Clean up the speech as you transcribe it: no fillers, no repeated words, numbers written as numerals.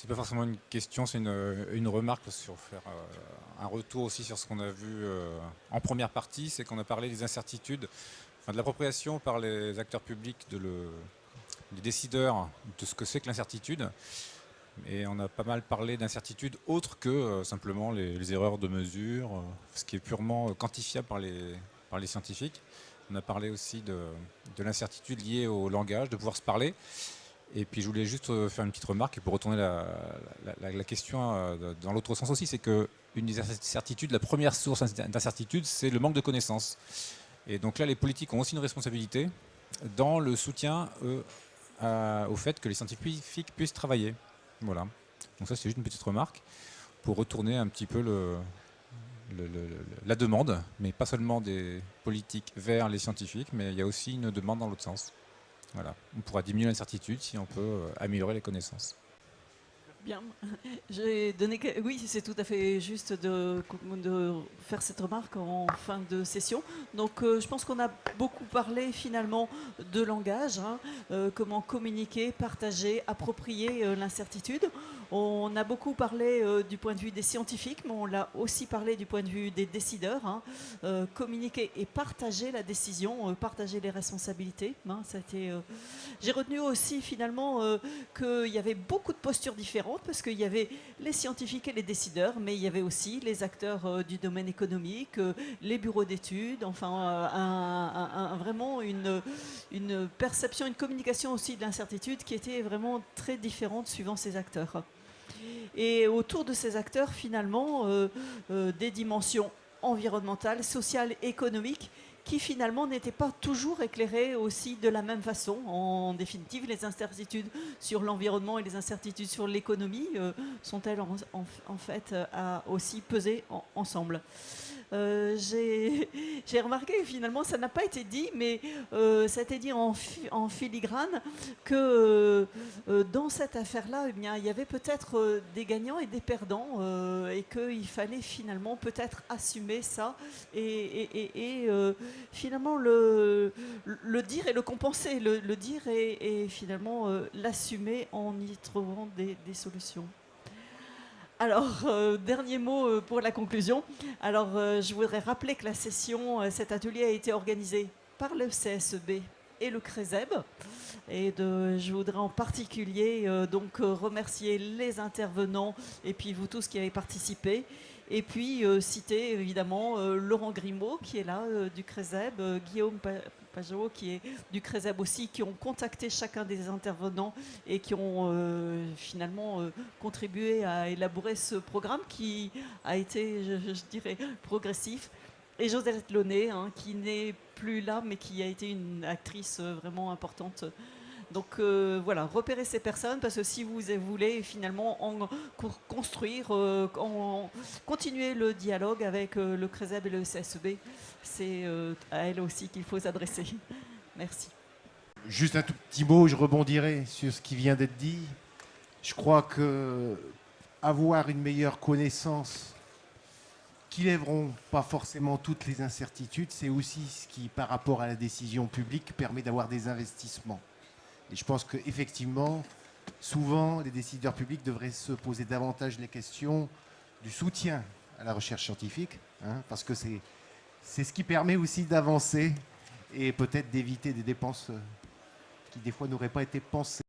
C'est pas forcément une question, c'est une remarque sur faire un retour aussi sur ce qu'on a vu en première partie, c'est qu'on a parlé des incertitudes, enfin de l'appropriation par les acteurs publics, des décideurs de ce que c'est que l'incertitude. Et on a pas mal parlé d'incertitudes autres que simplement les erreurs de mesure, ce qui est purement quantifiable par les scientifiques. On a parlé aussi de l'incertitude liée au langage, de pouvoir se parler. Et puis je voulais juste faire une petite remarque et pour retourner la question dans l'autre sens aussi, c'est que une des incertitudes, la première source d'incertitude, c'est le manque de connaissances. Et donc là, les politiques ont aussi une responsabilité dans le soutien au fait que les scientifiques puissent travailler. Voilà. Donc ça, c'est juste une petite remarque pour retourner un petit peu la demande, mais pas seulement des politiques vers les scientifiques, mais il y a aussi une demande dans l'autre sens. Voilà. On pourra diminuer l'incertitude si on peut améliorer les connaissances. Bien. Oui, c'est tout à fait juste de faire cette remarque en fin de session. Donc, je pense qu'on a beaucoup parlé finalement de langage, hein, comment communiquer, partager, approprier l'incertitude. On a beaucoup parlé du point de vue des scientifiques, mais on l'a aussi parlé du point de vue des décideurs. Hein. Communiquer et partager la décision, partager les responsabilités. Hein, j'ai retenu aussi finalement qu'il y avait beaucoup de postures différentes parce qu'il y avait les scientifiques et les décideurs, mais il y avait aussi les acteurs du domaine économique, les bureaux d'études, enfin vraiment une perception, une communication aussi de l'incertitude qui était vraiment très différente suivant ces acteurs. Et autour de ces acteurs, finalement, des dimensions environnementales, sociales, économiques qui finalement n'étaient pas toujours éclairées aussi de la même façon. En définitive, les incertitudes sur l'environnement et les incertitudes sur l'économie sont-elles en fait à aussi peser ensemble. J'ai remarqué que finalement ça n'a pas été dit, mais ça a été dit en filigrane que dans cette affaire-là, eh bien, il y avait peut-être des gagnants et des perdants et qu'il fallait finalement peut-être assumer ça et finalement le dire et le compenser, le dire et finalement l'assumer en y trouvant des solutions. Alors, dernier mot pour la conclusion. Alors, je voudrais rappeler que la session, cet atelier a été organisé par le CSEB et le CRESEB. Et je voudrais en particulier remercier les intervenants et puis vous tous qui avez participé. Et puis citer évidemment Laurent Grimaud qui est là du CRESEB, Guillaume Pajot qui est du CRESEB aussi, qui ont contacté chacun des intervenants et qui ont finalement contribué à élaborer ce programme qui a été, je dirais, progressif. Et Josette Launay, hein, qui n'est plus là, mais qui a été une actrice vraiment importante. Donc voilà, repérer ces personnes, parce que si vous voulez finalement construire, continuer le dialogue avec le CRESEB et le CSEB, c'est à elle aussi qu'il faut s'adresser. Merci. Juste un tout petit mot, je rebondirai sur ce qui vient d'être dit. Je crois que avoir une meilleure connaissance qui lèveront pas forcément toutes les incertitudes, c'est aussi ce qui, par rapport à la décision publique, permet d'avoir des investissements. Et je pense qu'effectivement, souvent, les décideurs publics devraient se poser davantage les questions du soutien à la recherche scientifique, hein, parce que c'est ce qui permet aussi d'avancer et peut-être d'éviter des dépenses qui, des fois, n'auraient pas été pensées.